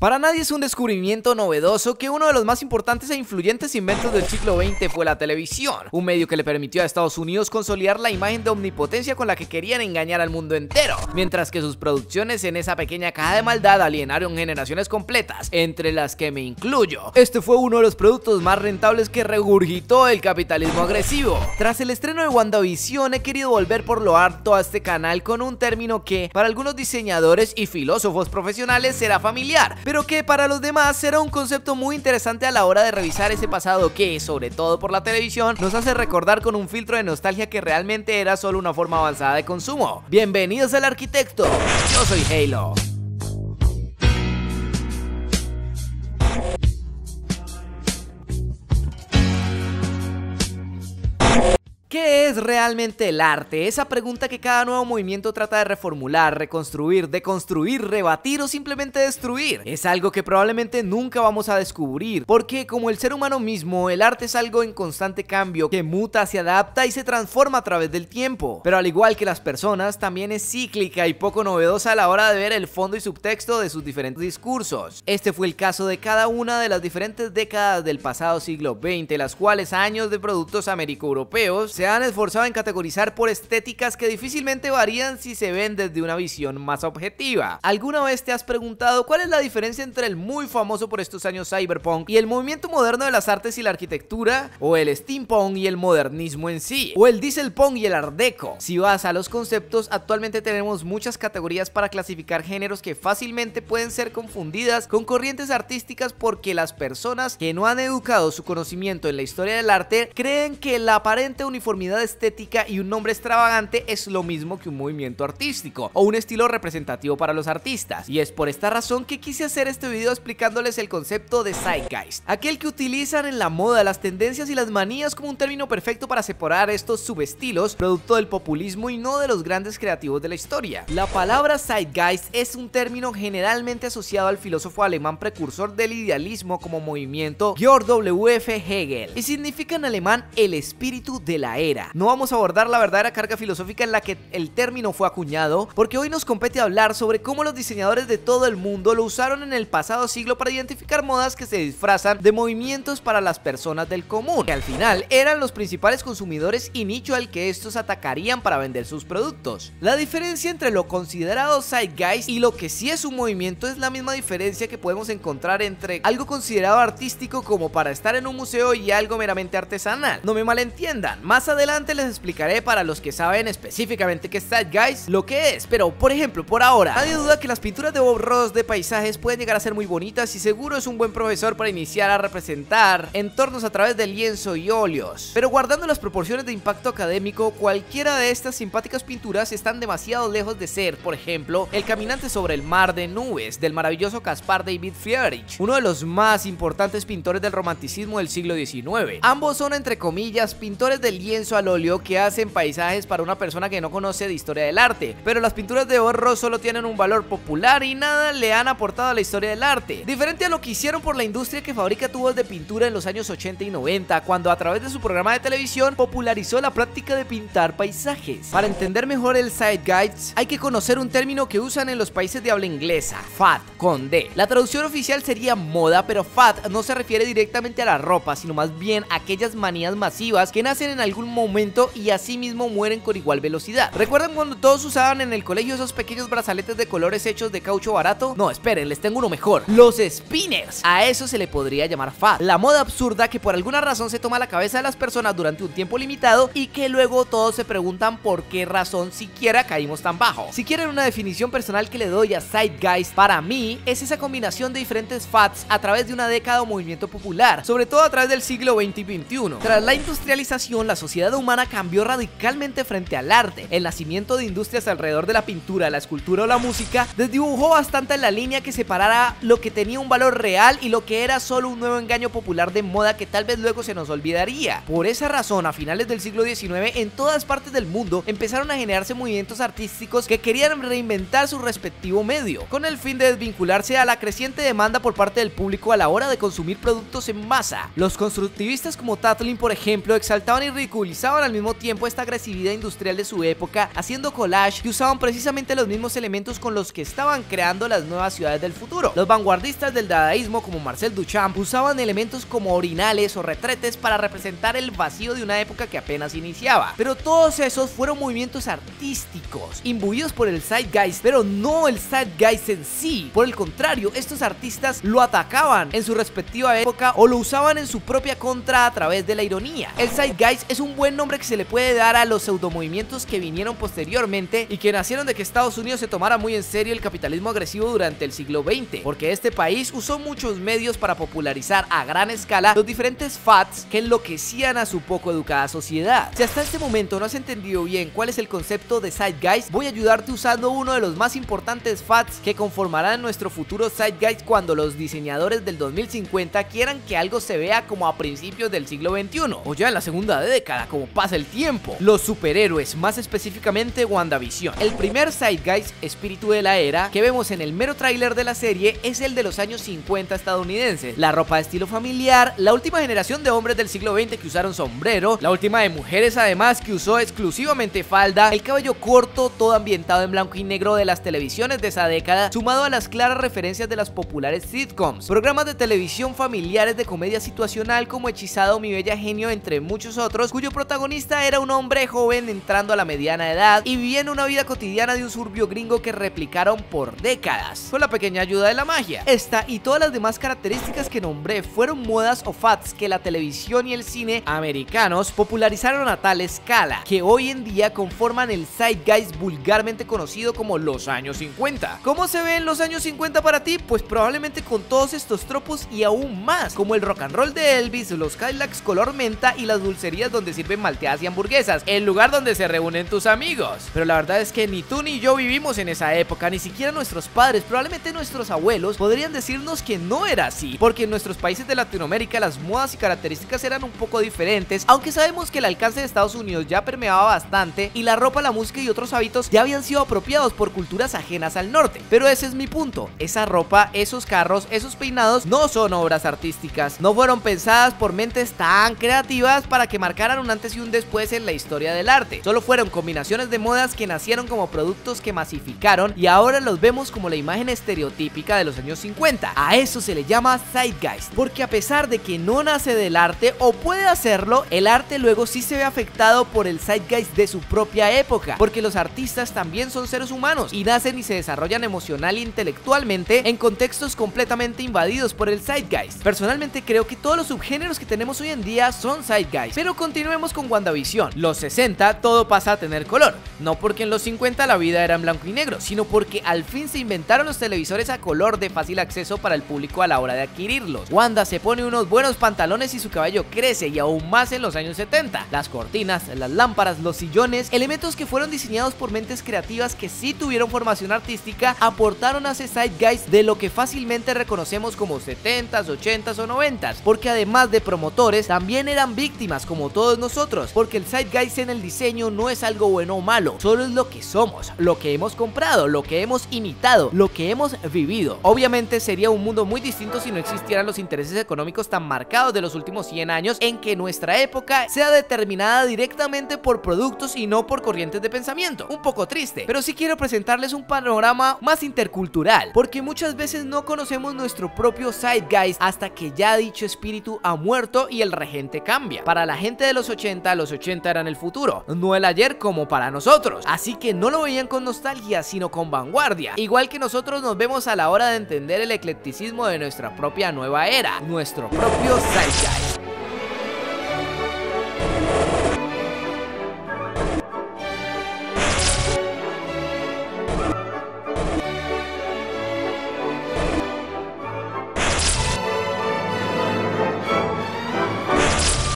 Para nadie es un descubrimiento novedoso que uno de los más importantes e influyentes inventos del siglo XX fue la televisión, un medio que le permitió a Estados Unidos consolidar la imagen de omnipotencia con la que querían engañar al mundo entero, mientras que sus producciones en esa pequeña caja de maldad alienaron generaciones completas, entre las que me incluyo. Este fue uno de los productos más rentables que regurgitó el capitalismo agresivo. Tras el estreno de WandaVision, he querido volver por lo harto a este canal con un término que para algunos diseñadores y filósofos profesionales será familiar, pero que para los demás será un concepto muy interesante a la hora de revisar ese pasado que, sobre todo por la televisión, nos hace recordar con un filtro de nostalgia que realmente era solo una forma avanzada de consumo. Bienvenidos al Arquitecto, yo soy Halo. ¿Qué es realmente el arte? Esa pregunta que cada nuevo movimiento trata de reformular, reconstruir, deconstruir, rebatir o simplemente destruir. Es algo que probablemente nunca vamos a descubrir, porque como el ser humano mismo, el arte es algo en constante cambio, que muta, se adapta y se transforma a través del tiempo. Pero al igual que las personas, también es cíclica y poco novedosa a la hora de ver el fondo y subtexto de sus diferentes discursos. Este fue el caso de cada una de las diferentes décadas del pasado siglo XX, las cuales años de productos américo-europeos se han esforzado en categorizar por estéticas que difícilmente varían si se ven desde una visión más objetiva. ¿Alguna vez te has preguntado cuál es la diferencia entre el muy famoso por estos años cyberpunk y el movimiento moderno de las artes y la arquitectura? ¿O el steampunk y el modernismo en sí? ¿O el dieselpunk y el art deco? Si vas a los conceptos, actualmente tenemos muchas categorías para clasificar géneros que fácilmente pueden ser confundidas con corrientes artísticas, porque las personas que no han educado su conocimiento en la historia del arte creen que la aparente uniformidad estética y un nombre extravagante es lo mismo que un movimiento artístico o un estilo representativo para los artistas, y es por esta razón que quise hacer este video explicándoles el concepto de zeitgeist, aquel que utilizan en la moda, las tendencias y las manías como un término perfecto para separar estos subestilos producto del populismo y no de los grandes creativos de la historia. La palabra zeitgeist es un término generalmente asociado al filósofo alemán precursor del idealismo como movimiento, Georg W.F. Hegel, y significa en alemán el espíritu de la era. No vamos a abordar la verdadera carga filosófica en la que el término fue acuñado, porque hoy nos compete hablar sobre cómo los diseñadores de todo el mundo lo usaron en el pasado siglo para identificar modas que se disfrazan de movimientos para las personas del común, que al final eran los principales consumidores y nicho al que estos atacarían para vender sus productos. La diferencia entre lo considerado zeitgeist y lo que sí es un movimiento es la misma diferencia que podemos encontrar entre algo considerado artístico como para estar en un museo y algo meramente artesanal. No me malentiendan, más adelante les explicaré para los que saben específicamente qué es zeitgeist lo que es, pero por ejemplo, por ahora, nadie duda que las pinturas de Bob Ross de paisajes pueden llegar a ser muy bonitas y seguro es un buen profesor para iniciar a representar entornos a través de lienzo y óleos. Pero guardando las proporciones de impacto académico, cualquiera de estas simpáticas pinturas están demasiado lejos de ser, por ejemplo, El caminante sobre el mar de nubes, del maravilloso Caspar David Friedrich, uno de los más importantes pintores del romanticismo del siglo XIX. Ambos son, entre comillas, pintores del lienzo al óleo que hacen paisajes para una persona que no conoce de historia del arte, pero las pinturas de Bob Ross solo tienen un valor popular y nada le han aportado a la historia del arte, diferente a lo que hicieron por la industria que fabrica tubos de pintura en los años 80 y 90, cuando a través de su programa de televisión popularizó la práctica de pintar paisajes. Para entender mejor el zeitgeist hay que conocer un término que usan en los países de habla inglesa, fad, con D. La traducción oficial sería moda, pero fad no se refiere directamente a la ropa, sino más bien a aquellas manías masivas que nacen en algún momento y asimismo mueren con igual velocidad. ¿Recuerdan cuando todos usaban en el colegio esos pequeños brazaletes de colores hechos de caucho barato? No, esperen, les tengo uno mejor: los spinners. A eso se le podría llamar fad, la moda absurda que por alguna razón se toma la cabeza de las personas durante un tiempo limitado y que luego todos se preguntan por qué razón siquiera caímos tan bajo. Si quieren una definición personal que le doy a zeitgeist, para mí es esa combinación de diferentes fads a través de una década o movimiento popular, sobre todo a través del siglo XX y XXI. Tras la industrialización, la sociedad humana cambió radicalmente frente al arte. El nacimiento de industrias alrededor de la pintura, la escultura o la música desdibujó bastante la línea que separara lo que tenía un valor real y lo que era solo un nuevo engaño popular de moda que tal vez luego se nos olvidaría. Por esa razón, a finales del siglo XIX, en todas partes del mundo empezaron a generarse movimientos artísticos que querían reinventar su respectivo medio, con el fin de desvincularse a la creciente demanda por parte del público a la hora de consumir productos en masa. Los constructivistas como Tatlin, por ejemplo, exaltaban y ridiculizaban al mismo mismo tiempo esta agresividad industrial de su época, haciendo collage que usaban precisamente los mismos elementos con los que estaban creando las nuevas ciudades del futuro. Los vanguardistas del dadaísmo como Marcel Duchamp usaban elementos como orinales o retretes para representar el vacío de una época que apenas iniciaba. Pero todos esos fueron movimientos artísticos, imbuidos por el zeitgeist, pero no el zeitgeist en sí. Por el contrario, estos artistas lo atacaban en su respectiva época o lo usaban en su propia contra a través de la ironía. El zeitgeist es un buen nombre que se le puede dar a los pseudomovimientos que vinieron posteriormente y que nacieron de que Estados Unidos se tomara muy en serio el capitalismo agresivo durante el siglo XX, porque este país usó muchos medios para popularizar a gran escala los diferentes fads que enloquecían a su poco educada sociedad. Si hasta este momento no has entendido bien cuál es el concepto de zeitgeist, voy a ayudarte usando uno de los más importantes fads que conformarán nuestro futuro zeitgeist cuando los diseñadores del 2050 quieran que algo se vea como a principios del siglo XXI o ya en la segunda década, como pasa el tiempo. Los superhéroes, más específicamente WandaVision. El primer zeitgeist, espíritu de la era, que vemos en el mero tráiler de la serie es el de los años 50 estadounidenses. La ropa de estilo familiar, la última generación de hombres del siglo XX que usaron sombrero, la última de mujeres además que usó exclusivamente falda, el cabello corto, todo ambientado en blanco y negro de las televisiones de esa década, sumado a las claras referencias de las populares sitcoms, programas de televisión familiares de comedia situacional como Hechizado, Mi Bella Genio, entre muchos otros, cuyo protagonista era un hombre joven entrando a la mediana edad y viviendo una vida cotidiana de un suburbio gringo que replicaron por décadas, con la pequeña ayuda de la magia. Esta y todas las demás características que nombré fueron modas o fads que la televisión y el cine americanos popularizaron a tal escala que hoy en día conforman el zeitgeist vulgarmente conocido como los años 50. ¿Cómo se ven los años 50 para ti? Pues probablemente con todos estos tropos y aún más, como el rock and roll de Elvis, los Cadillacs color menta y las dulcerías donde sirven malteadas y hamburguesas, el lugar donde se reúnen tus amigos. Pero la verdad es que ni tú ni yo vivimos en esa época, ni siquiera nuestros padres, probablemente nuestros abuelos podrían decirnos que no era así, porque en nuestros países de Latinoamérica las modas y características eran un poco diferentes, aunque sabemos que el alcance de Estados Unidos ya permeaba bastante y la ropa, la música y otros hábitos ya habían sido apropiados por culturas ajenas al norte. Pero ese es mi punto, esa ropa, esos carros, esos peinados no son obras artísticas, no fueron pensadas por mentes tan creativas para que marcaran un antes y un después en la historia del arte, solo fueron combinaciones de modas que nacieron como productos que masificaron y ahora los vemos como la imagen estereotípica de los años 50. A eso se le llama zeitgeist, porque a pesar de que no nace del arte o puede hacerlo, el arte luego sí se ve afectado por el zeitgeist de su propia época, porque los artistas también son seres humanos y nacen y se desarrollan emocional e intelectualmente en contextos completamente invadidos por el zeitgeist. Personalmente creo que todos los subgéneros que tenemos hoy en día son zeitgeist, pero continuemos con WandaVision. Los 60 todo pasa a tener color, no porque en los 50 la vida era en blanco y negro, sino porque al fin se inventaron los televisores a color de fácil acceso para el público a la hora de adquirirlos. Wanda se pone unos buenos pantalones y su cabello crece, y aún más en los años 70. Las cortinas, las lámparas, los sillones, elementos que fueron diseñados por mentes creativas que sí tuvieron formación artística, aportaron a ese zeitgeist de lo que fácilmente reconocemos como 70s, 80s o 90s, porque además de promotores también eran víctimas como todos nosotros, porque el zeitgeist en el diseño no es algo bueno o malo, solo es lo que somos, lo que hemos comprado, lo que hemos imitado, lo que hemos vivido. Obviamente sería un mundo muy distinto si no existieran los intereses económicos tan marcados de los últimos 100 años, en que nuestra época sea determinada directamente por productos y no por corrientes de pensamiento. Un poco triste, pero sí quiero presentarles un panorama más intercultural, porque muchas veces no conocemos nuestro propio zeitgeist hasta que ya dicho espíritu ha muerto y el regente cambia. Para la gente de los 80 eran el futuro, no el ayer como para nosotros, así que no lo veían con nostalgia sino con vanguardia, igual que nosotros nos vemos a la hora de entender el eclecticismo de nuestra propia nueva era, nuestro propio zeitgeist.